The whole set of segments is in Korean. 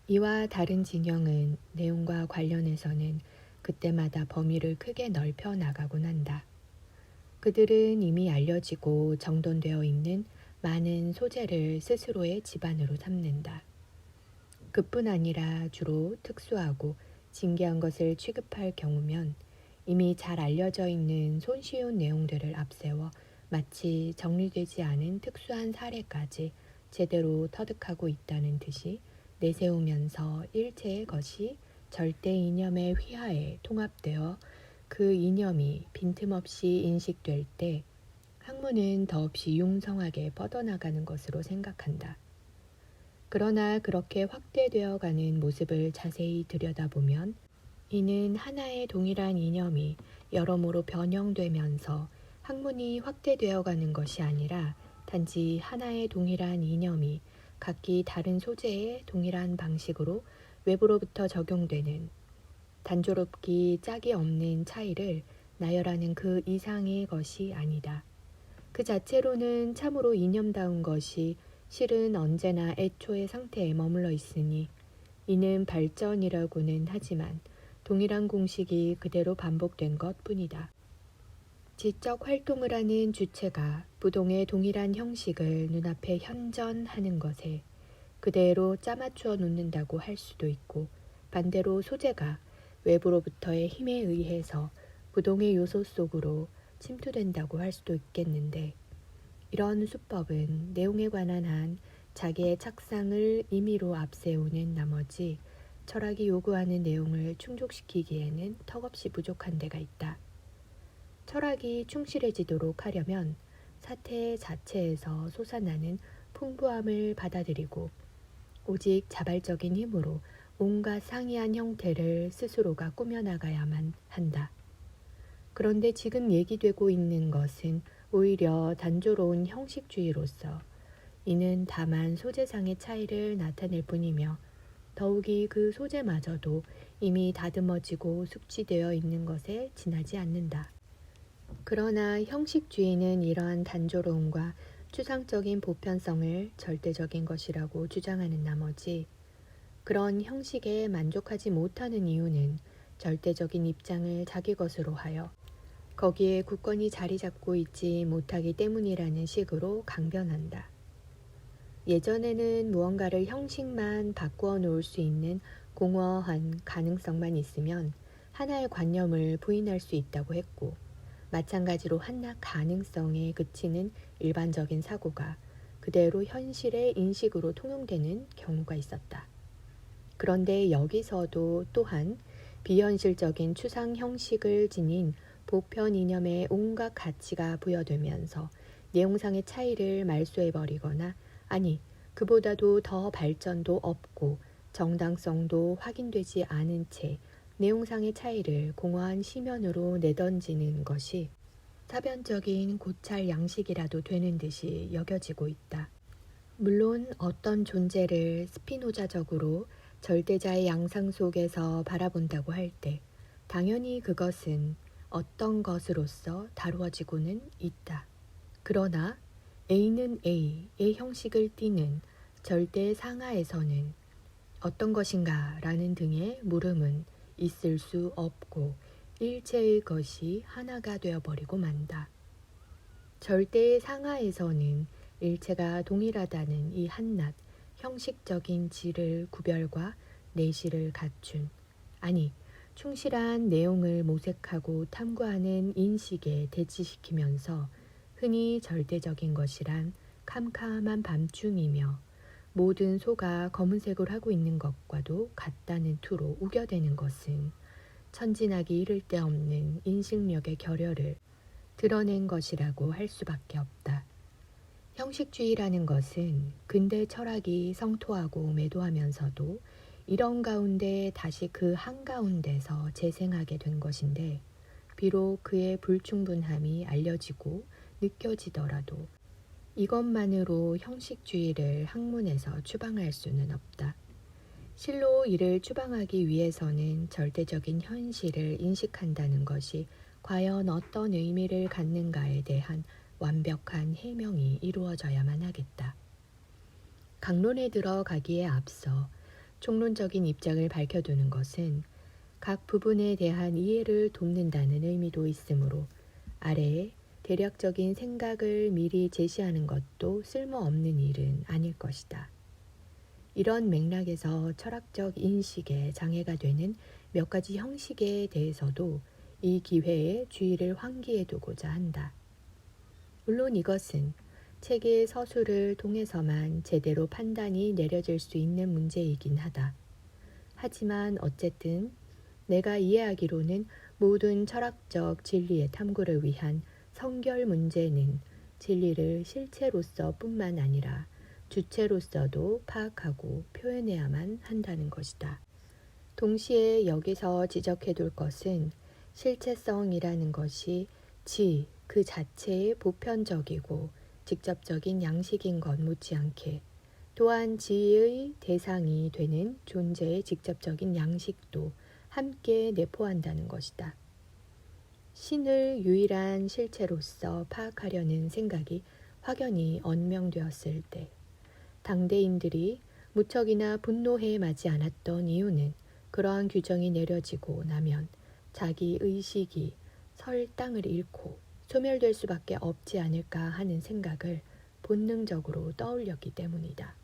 이와 다른 진영은 내용과 관련해서는 그때마다 범위를 크게 넓혀 나가곤 한다. 그들은 이미 알려지고 정돈되어 있는 많은 소재를 스스로의 집안으로 삼는다. 그뿐 아니라 주로 특수하고 진귀한 것을 취급할 경우면 이미 잘 알려져 있는 손쉬운 내용들을 앞세워 마치 정리되지 않은 특수한 사례까지 제대로 터득하고 있다는 듯이 내세우면서 일체의 것이 절대 이념의 휘하에 통합되어 그 이념이 빈틈없이 인식될 때 학문은 더없이 융성하게 뻗어나가는 것으로 생각한다. 그러나 그렇게 확대되어 가는 모습을 자세히 들여다보면 이는 하나의 동일한 이념이 여러모로 변형되면서 학문이 확대되어 가는 것이 아니라 단지 하나의 동일한 이념이 각기 다른 소재의 동일한 방식으로 외부로부터 적용되는 단조롭기 짝이 없는 차이를 나열하는 그 이상의 것이 아니다. 그 자체로는 참으로 이념다운 것이 실은 언제나 애초의 상태에 머물러 있으니 이는 발전이라고는 하지만 동일한 공식이 그대로 반복된 것뿐이다. 지적 활동을 하는 주체가 부동의 동일한 형식을 눈앞에 현전하는 것에 그대로 짜맞추어 놓는다고 할 수도 있고, 반대로 소재가 외부로부터의 힘에 의해서 부동의 요소 속으로 침투된다고 할 수도 있겠는데, 이런 수법은 내용에 관한 한 자기의 착상을 임의로 앞세우는 나머지 철학이 요구하는 내용을 충족시키기에는 턱없이 부족한 데가 있다. 철학이 충실해지도록 하려면 사태 자체에서 솟아나는 풍부함을 받아들이고 오직 자발적인 힘으로 온갖 상이한 형태를 스스로가 꾸며나가야만 한다. 그런데 지금 얘기되고 있는 것은 오히려 단조로운 형식주의로서 이는 다만 소재상의 차이를 나타낼 뿐이며 더욱이 그 소재마저도 이미 다듬어지고 숙지되어 있는 것에 지나지 않는다. 그러나 형식주의는 이러한 단조로움과 추상적인 보편성을 절대적인 것이라고 주장하는 나머지 그런 형식에 만족하지 못하는 이유는 절대적인 입장을 자기 것으로 하여 거기에 굳건히 자리 잡고 있지 못하기 때문이라는 식으로 강변한다. 예전에는 무언가를 형식만 바꾸어 놓을 수 있는 공허한 가능성만 있으면 하나의 관념을 부인할 수 있다고 했고, 마찬가지로 한낱 가능성에 그치는 일반적인 사고가 그대로 현실의 인식으로 통용되는 경우가 있었다. 그런데 여기서도 또한 비현실적인 추상 형식을 지닌 보편 이념에 온갖 가치가 부여되면서 내용상의 차이를 말소해버리거나 아니 그보다도 더 발전도 없고 정당성도 확인되지 않은 채 내용상의 차이를 공허한 심연으로 내던지는 것이 사변적인 고찰 양식이라도 되는 듯이 여겨지고 있다. 물론 어떤 존재를 스피노자적으로 절대자의 양상 속에서 바라본다고 할 때 당연히 그것은 어떤 것으로서 다루어지고는 있다. 그러나 A는 A의 형식을 띠는 절대 상하에서는 어떤 것인가 라는 등의 물음은 있을 수 없고 일체의 것이 하나가 되어버리고 만다. 절대의 상하에서는 일체가 동일하다는 이 한낱 형식적인 질을 구별과 내실을 갖춘 아니 충실한 내용을 모색하고 탐구하는 인식에 대치시키면서 흔히 절대적인 것이란 캄캄한 밤중이며 모든 소가 검은색을 하고 있는 것과도 같다는 투로 우겨대는 것은 천진하기 이를 데 없는 인식력의 결여를 드러낸 것이라고 할 수밖에 없다. 형식주의라는 것은 근대 철학이 성토하고 매도하면서도 이런 가운데 다시 그 한가운데서 재생하게 된 것인데 비록 그의 불충분함이 알려지고 느껴지더라도 이것만으로 형식주의를 학문에서 추방할 수는 없다. 실로 이를 추방하기 위해서는 절대적인 현실을 인식한다는 것이 과연 어떤 의미를 갖는가에 대한 완벽한 해명이 이루어져야만 하겠다. 강론에 들어가기에 앞서 총론적인 입장을 밝혀두는 것은 각 부분에 대한 이해를 돕는다는 의미도 있으므로 아래에 대략적인 생각을 미리 제시하는 것도 쓸모없는 일은 아닐 것이다. 이런 맥락에서 철학적 인식에 장애가 되는 몇 가지 형식에 대해서도 이 기회에 주의를 환기해 두고자 한다. 물론 이것은 책의 서술을 통해서만 제대로 판단이 내려질 수 있는 문제이긴 하다. 하지만 어쨌든 내가 이해하기로는 모든 철학적 진리의 탐구를 위한 성결 문제는 진리를 실체로서 뿐만 아니라 주체로서도 파악하고 표현해야만 한다는 것이다. 동시에 여기서 지적해둘 것은 실체성이라는 것이 지 그 자체의 보편적이고 직접적인 양식인 것 못지않게 또한 지의 대상이 되는 존재의 직접적인 양식도 함께 내포한다는 것이다. 신을 유일한 실체로서 파악하려는 생각이 확연히 언명되었을 때 당대인들이 무척이나 분노해 마지 않았던 이유는 그러한 규정이 내려지고 나면 자기 의식이 설 땅을 잃고 소멸될 수밖에 없지 않을까 하는 생각을 본능적으로 떠올렸기 때문이다.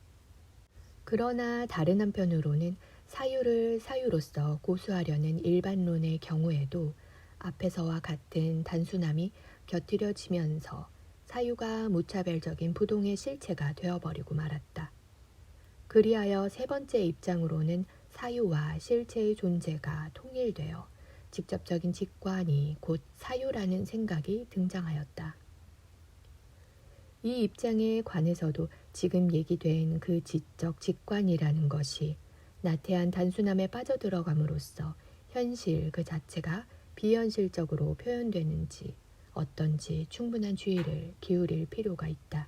그러나 다른 한편으로는 사유를 사유로서 고수하려는 일반론의 경우에도 앞에서와 같은 단순함이 곁들여지면서 사유가 무차별적인 부동의 실체가 되어버리고 말았다. 그리하여 세 번째 입장으로는 사유와 실체의 존재가 통일되어 직접적인 직관이 곧 사유라는 생각이 등장하였다. 이 입장에 관해서도 지금 얘기된 그 지적 직관이라는 것이 나태한 단순함에 빠져들어감으로써 현실 그 자체가 비현실적으로 표현되는지 어떤지 충분한 주의를 기울일 필요가 있다.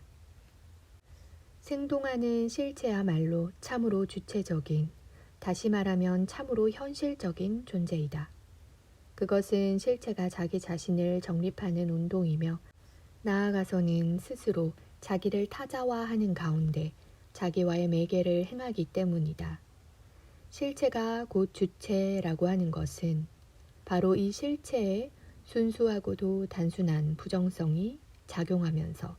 생동하는 실체야말로 참으로 주체적인, 다시 말하면 참으로 현실적인 존재이다. 그것은 실체가 자기 자신을 정립하는 운동이며 나아가서는 스스로 자기를 타자화하는 가운데 자기와의 매개를 행하기 때문이다. 실체가 곧 주체라고 하는 것은 바로 이 실체에 순수하고도 단순한 부정성이 작용하면서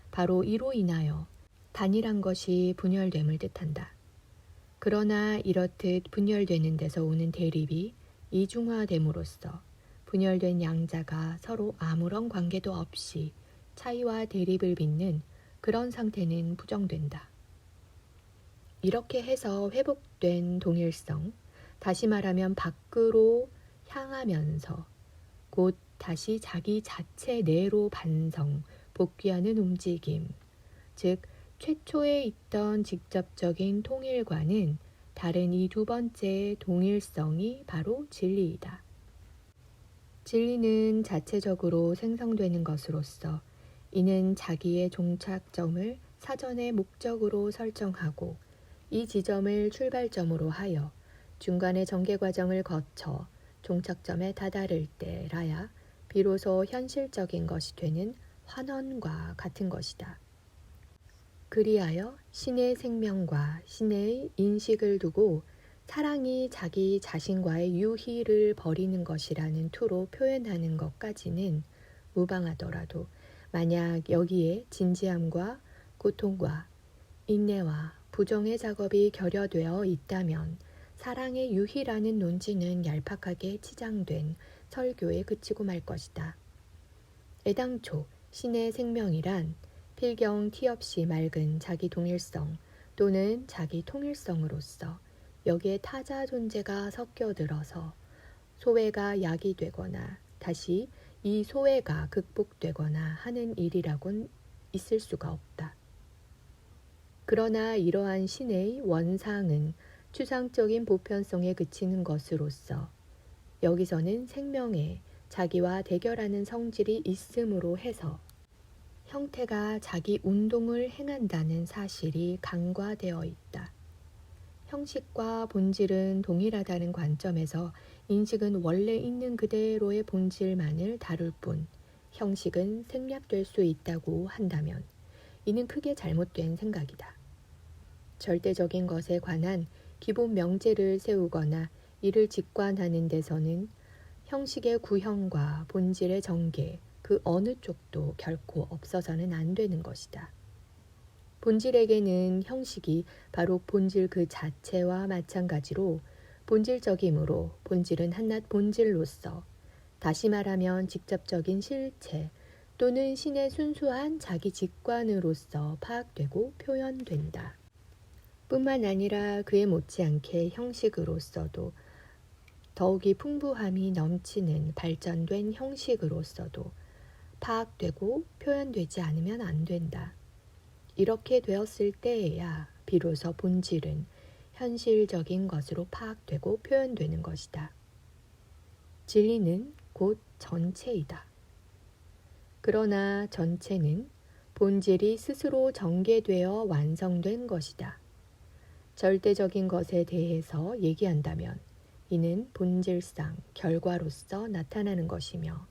바로 이로 인하여 단일한 것이 분열됨을 뜻한다. 그러나 이렇듯 분열되는 데서 오는 대립이 이중화됨으로써 분열된 양자가 서로 아무런 관계도 없이 차이와 대립을 빚는 그런 상태는 부정된다. 이렇게 해서 회복된 동일성, 다시 말하면 밖으로 향하면서 곧 다시 자기 자체 내로 반성, 복귀하는 움직임, 즉 최초에 있던 직접적인 통일과는 다른 이 두 번째 동일성이 바로 진리이다. 진리는 자체적으로 생성되는 것으로서 이는 자기의 종착점을 사전에 목적으로 설정하고 이 지점을 출발점으로 하여 중간의 전개 과정을 거쳐 종착점에 다다를 때라야 비로소 현실적인 것이 되는 환원과 같은 것이다. 그리하여 신의 생명과 신의 인식을 두고 사랑이 자기 자신과의 유희를 버리는 것이라는 투로 표현하는 것까지는 무방하더라도 만약 여기에 진지함과 고통과 인내와 부정의 작업이 결여되어 있다면 사랑의 유희라는 논지는 얄팍하게 치장된 설교에 그치고 말 것이다. 애당초 신의 생명이란 필경 티 없이 맑은 자기 동일성 또는 자기 통일성으로서 여기에 타자 존재가 섞여들어서 소외가 약이 되거나 다시 이 소외가 극복되거나 하는 일이라곤 있을 수가 없다. 그러나 이러한 신의 원상은 추상적인 보편성에 그치는 것으로서 여기서는 생명에 자기와 대결하는 성질이 있음으로 해서 형태가 자기 운동을 행한다는 사실이 간과되어 있다. 형식과 본질은 동일하다는 관점에서 인식은 원래 있는 그대로의 본질만을 다룰 뿐 형식은 생략될 수 있다고 한다면 이는 크게 잘못된 생각이다. 절대적인 것에 관한 기본 명제를 세우거나 이를 직관하는 데서는 형식의 구형과 본질의 전개, 그 어느 쪽도 결코 없어서는 안 되는 것이다. 본질에게는 형식이 바로 본질 그 자체와 마찬가지로 본질적이므로 본질은 한낱 본질로서, 다시 말하면 직접적인 실체 또는 신의 순수한 자기 직관으로서 파악되고 표현된다. 뿐만 아니라 그에 못지않게 형식으로서도, 더욱이 풍부함이 넘치는 발전된 형식으로서도 파악되고 표현되지 않으면 안 된다. 이렇게 되었을 때에야 비로소 본질은 현실적인 것으로 파악되고 표현되는 것이다. 진리는 곧 전체이다. 그러나 전체는 본질이 스스로 전개되어 완성된 것이다. 절대적인 것에 대해서 얘기한다면 이는 본질상 결과로서 나타나는 것이며,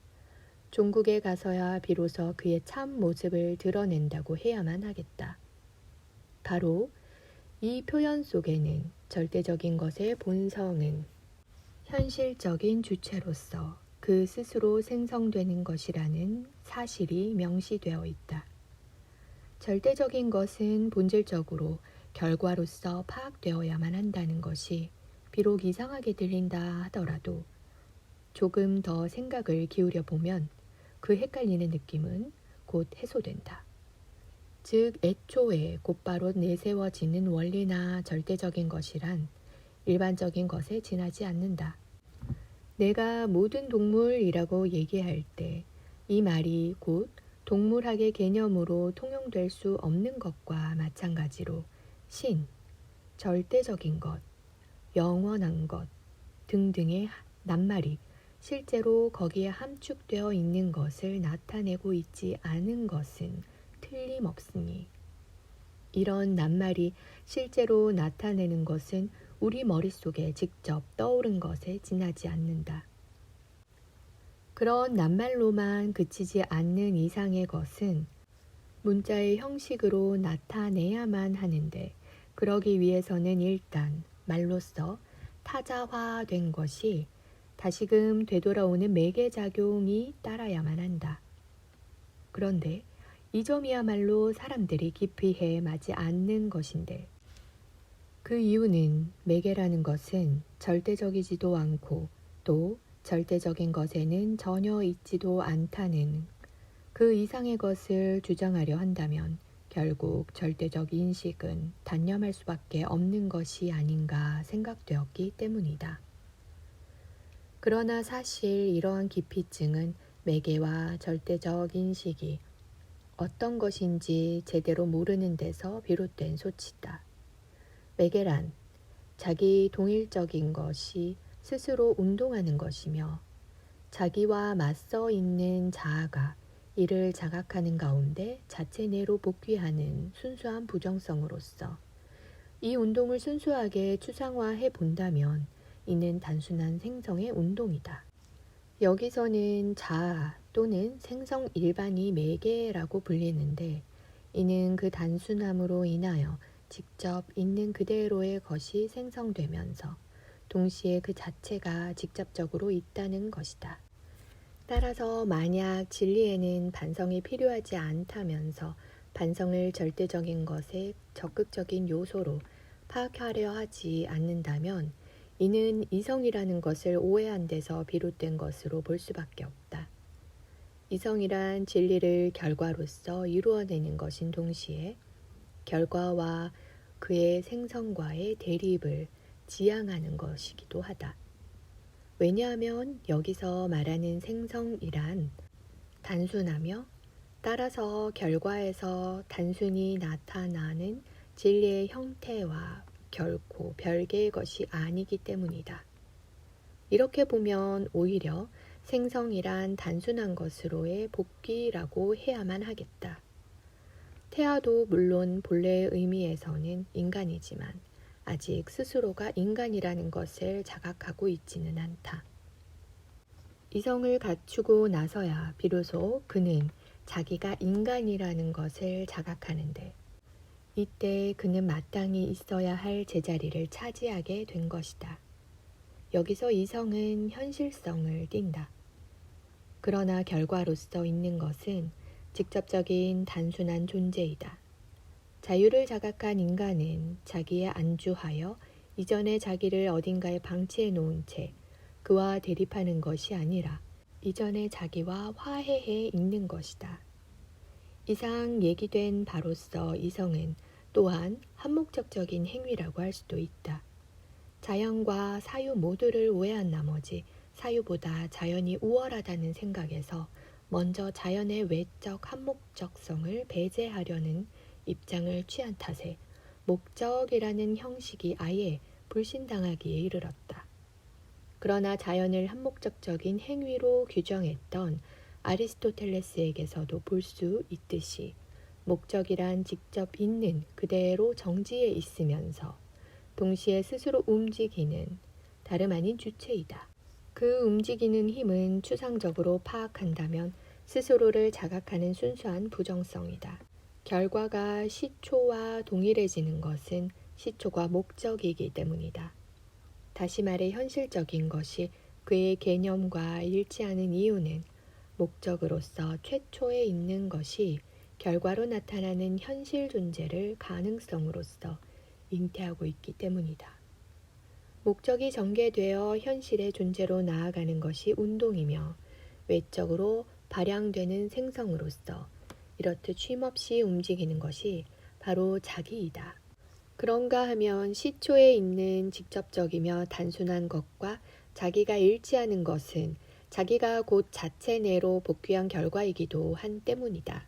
종국에 가서야 비로소 그의 참 모습을 드러낸다고 해야만 하겠다. 바로 이 표현 속에는 절대적인 것의 본성은 현실적인 주체로서 그 스스로 생성되는 것이라는 사실이 명시되어 있다. 절대적인 것은 본질적으로 결과로서 파악되어야만 한다는 것이 비록 이상하게 들린다 하더라도 조금 더 생각을 기울여 보면 그 헷갈리는 느낌은 곧 해소된다. 즉 애초에 곧바로 내세워지는 원리나 절대적인 것이란 일반적인 것에 지나지 않는다. 내가 모든 동물이라고 얘기할 때 이 말이 곧 동물학의 개념으로 통용될 수 없는 것과 마찬가지로 신, 절대적인 것, 영원한 것 등등의 낱말이 실제로 거기에 함축되어 있는 것을 나타내고 있지 않은 것은 틀림없으니, 이런 낱말이 실제로 나타내는 것은 우리 머릿속에 직접 떠오른 것에 지나지 않는다. 그런 낱말로만 그치지 않는 이상의 것은 문자의 형식으로 나타내야만 하는데, 그러기 위해서는 일단 말로써 타자화된 것이 다시금 되돌아오는 매개작용이 따라야만 한다. 그런데 이 점이야말로 사람들이 깊이 헤매지 않는 것인데, 그 이유는 매개라는 것은 절대적이지도 않고 또 절대적인 것에는 전혀 있지도 않다는 그 이상의 것을 주장하려 한다면 결국 절대적 인식은 단념할 수밖에 없는 것이 아닌가 생각되었기 때문이다. 그러나 사실 이러한 기피증은 매개와 절대적 인식이 어떤 것인지 제대로 모르는 데서 비롯된 소치다. 매개란 자기 동일적인 것이 스스로 운동하는 것이며, 자기와 맞서 있는 자아가 이를 자각하는 가운데 자체 내로 복귀하는 순수한 부정성으로서 이 운동을 순수하게 추상화해 본다면 이는 단순한 생성의 운동이다. 여기서는 자아 또는 생성 일반이 매개라고 불리는데, 이는 그 단순함으로 인하여 직접 있는 그대로의 것이 생성되면서 동시에 그 자체가 직접적으로 있다는 것이다. 따라서 만약 진리에는 반성이 필요하지 않다면서 반성을 절대적인 것의 적극적인 요소로 파악하려 하지 않는다면 이는 이성이라는 것을 오해한 데서 비롯된 것으로 볼 수밖에 없다. 이성이란 진리를 결과로서 이루어내는 것인 동시에 결과와 그의 생성과의 대립을 지향하는 것이기도 하다. 왜냐하면 여기서 말하는 생성이란 단순하며 따라서 결과에서 단순히 나타나는 진리의 형태와 결코 별개의 것이 아니기 때문이다. 이렇게 보면 오히려 생성이란 단순한 것으로의 복귀라고 해야만 하겠다. 태아도 물론 본래의 의미에서는 인간이지만 아직 스스로가 인간이라는 것을 자각하고 있지는 않다. 이성을 갖추고 나서야 비로소 그는 자기가 인간이라는 것을 자각하는데, 이때 그는 마땅히 있어야 할 제자리를 차지하게 된 것이다. 여기서 이성은 현실성을 띈다. 그러나 결과로서 있는 것은 직접적인 단순한 존재이다. 자유를 자각한 인간은 자기에 안주하여 이전의 자기를 어딘가에 방치해 놓은 채 그와 대립하는 것이 아니라 이전의 자기와 화해해 있는 것이다. 이상 얘기된 바로서 이성은 또한 한목적적인 행위라고 할 수도 있다. 자연과 사유 모두를 오해한 나머지 사유보다 자연이 우월하다는 생각에서 먼저 자연의 외적 한목적성을 배제하려는 입장을 취한 탓에 목적이라는 형식이 아예 불신당하기에 이르렀다. 그러나 자연을 한목적적인 행위로 규정했던 아리스토텔레스에게서도 볼 수 있듯이 목적이란 직접 있는 그대로 정지해 있으면서 동시에 스스로 움직이는 다름 아닌 주체이다. 그 움직이는 힘은 추상적으로 파악한다면 스스로를 자각하는 순수한 부정성이다. 결과가 시초와 동일해지는 것은 시초가 목적이기 때문이다. 다시 말해 현실적인 것이 그의 개념과 일치하는 이유는 목적으로서 최초에 있는 것이 결과로 나타나는 현실 존재를 가능성으로서 잉태하고 있기 때문이다. 목적이 전개되어 현실의 존재로 나아가는 것이 운동이며 외적으로 발양되는 생성으로서 이렇듯 쉼없이 움직이는 것이 바로 자기이다. 그런가 하면 시초에 있는 직접적이며 단순한 것과 자기가 일치하는 것은 자기가 곧 자체 내로 복귀한 결과이기도 한 때문이다.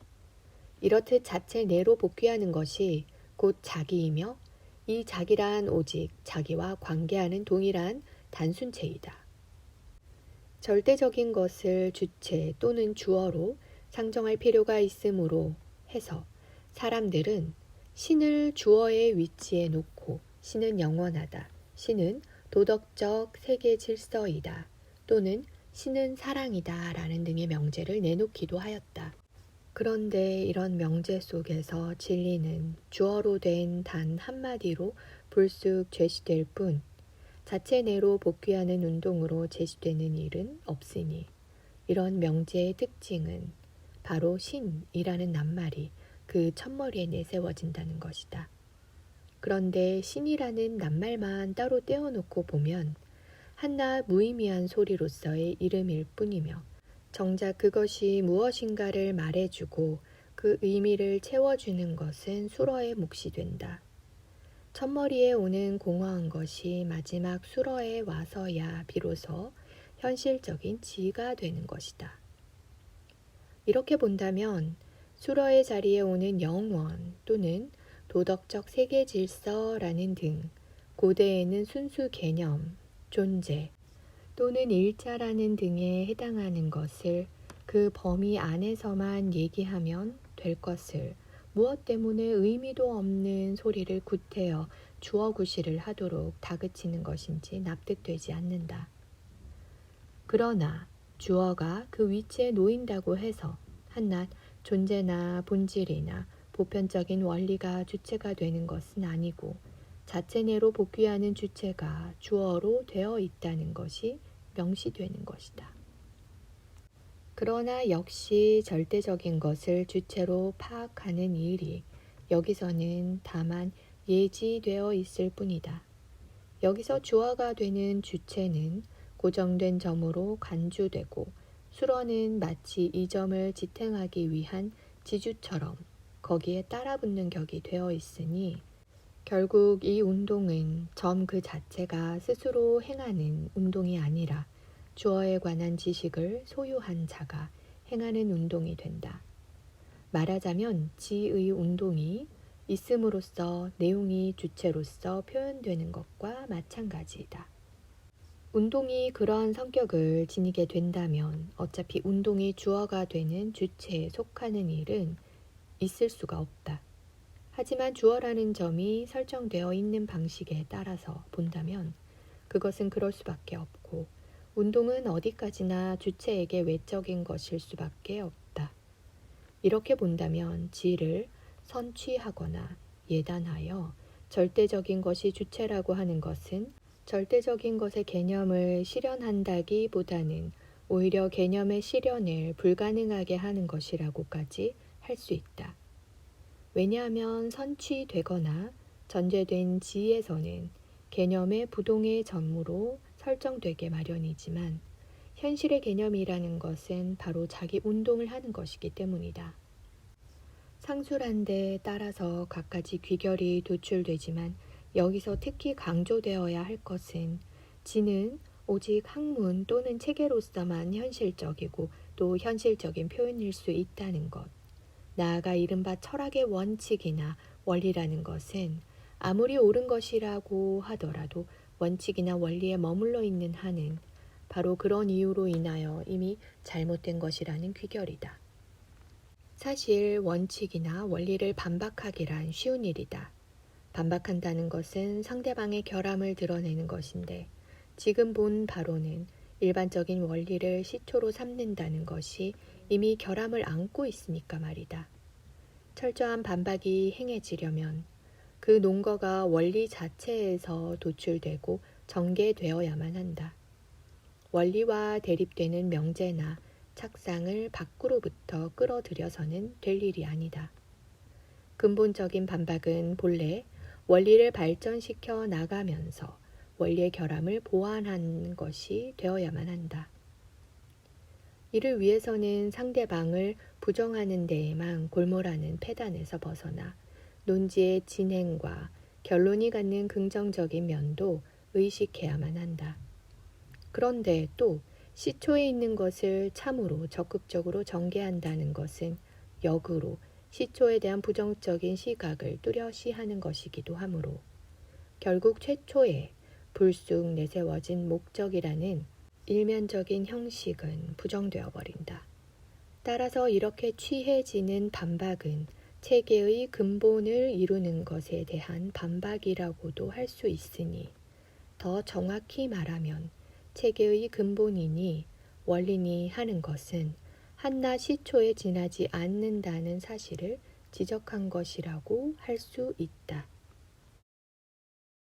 이렇듯 자체 내로 복귀하는 것이 곧 자기이며 이 자기란 오직 자기와 관계하는 동일한 단순체이다. 절대적인 것을 주체 또는 주어로 상정할 필요가 있으므로 해서 사람들은 신을 주어의 위치에 놓고 신은 영원하다, 신은 도덕적 세계 질서이다 또는 신은 사랑이다 라는 등의 명제를 내놓기도 하였다. 그런데 이런 명제 속에서 진리는 주어로 된 단 한마디로 불쑥 제시될 뿐 자체 내로 복귀하는 운동으로 제시되는 일은 없으니 이런 명제의 특징은 바로 신이라는 낱말이 그 첫머리에 내세워진다는 것이다. 그런데 신이라는 낱말만 따로 떼어놓고 보면 한낱 무의미한 소리로서의 이름일 뿐이며 정작 그것이 무엇인가를 말해주고 그 의미를 채워주는 것은 수러의 몫이 된다. 첫머리에 오는 공허한 것이 마지막 수러에 와서야 비로소 현실적인 지가 되는 것이다. 이렇게 본다면 수러의 자리에 오는 영원 또는 도덕적 세계 질서라는 등 고대에는 순수 개념, 존재 또는 일자라는 등에 해당하는 것을 그 범위 안에서만 얘기하면 될 것을 무엇 때문에 의미도 없는 소리를 구태여 주어구시를 하도록 다그치는 것인지 납득되지 않는다. 그러나 주어가 그 위치에 놓인다고 해서 한낱 존재나 본질이나 보편적인 원리가 주체가 되는 것은 아니고 자체 내로 복귀하는 주체가 주어로 되어 있다는 것이 명시되는 것이다. 그러나 역시 절대적인 것을 주체로 파악하는 일이 여기서는 다만 예지되어 있을 뿐이다. 여기서 주어가 되는 주체는 고정된 점으로 간주되고 수러는 마치 이 점을 지탱하기 위한 지주처럼 거기에 따라붙는 격이 되어 있으니 결국 이 운동은 점 그 자체가 스스로 행하는 운동이 아니라 주어에 관한 지식을 소유한 자가 행하는 운동이 된다. 말하자면 지의 운동이 있음으로써 내용이 주체로서 표현되는 것과 마찬가지이다. 운동이 그러한 성격을 지니게 된다면 어차피 운동이 주어가 되는 주체에 속하는 일은 있을 수가 없다. 하지만 주어라는 점이 설정되어 있는 방식에 따라서 본다면 그것은 그럴 수밖에 없고 운동은 어디까지나 주체에게 외적인 것일 수밖에 없다. 이렇게 본다면 지를 선취하거나 예단하여 절대적인 것이 주체라고 하는 것은 절대적인 것의 개념을 실현한다기보다는 오히려 개념의 실현을 불가능하게 하는 것이라고까지 할 수 있다. 왜냐하면 선취되거나 전제된 지에서는 개념의 부동의 전무로 설정되게 마련이지만 현실의 개념이라는 것은 바로 자기 운동을 하는 것이기 때문이다. 상술한데 따라서 갖가지 귀결이 도출되지만 여기서 특히 강조되어야 할 것은 지는 오직 학문 또는 체계로서만 현실적이고 또 현실적인 표현일 수 있다는 것. 나아가 이른바 철학의 원칙이나 원리라는 것은 아무리 옳은 것이라고 하더라도 원칙이나 원리에 머물러 있는 한은 바로 그런 이유로 인하여 이미 잘못된 것이라는 귀결이다. 사실 원칙이나 원리를 반박하기란 쉬운 일이다. 반박한다는 것은 상대방의 결함을 드러내는 것인데 지금 본 바로는 일반적인 원리를 시초로 삼는다는 것이 이미 결함을 안고 있으니까 말이다. 철저한 반박이 행해지려면 그 논거가 원리 자체에서 도출되고 전개되어야만 한다. 원리와 대립되는 명제나 착상을 밖으로부터 끌어들여서는 될 일이 아니다. 근본적인 반박은 본래 원리를 발전시켜 나가면서 원리의 결함을 보완한 것이 되어야만 한다. 이를 위해서는 상대방을 부정하는 데에만 골몰하는 패단에서 벗어나 논지의 진행과 결론이 갖는 긍정적인 면도 의식해야만 한다. 그런데 또 시초에 있는 것을 참으로 적극적으로 전개한다는 것은 역으로 시초에 대한 부정적인 시각을 뚜렷이하는 것이기도 하므로 결국 최초에 불쑥 내세워진 목적이라는 일면적인 형식은 부정되어 버린다. 따라서 이렇게 취해지는 반박은 체계의 근본을 이루는 것에 대한 반박이라고도 할 수 있으니 더 정확히 말하면 체계의 근본이니 원리니 하는 것은 한낱 시초에 지나지 않는다는 사실을 지적한 것이라고 할 수 있다.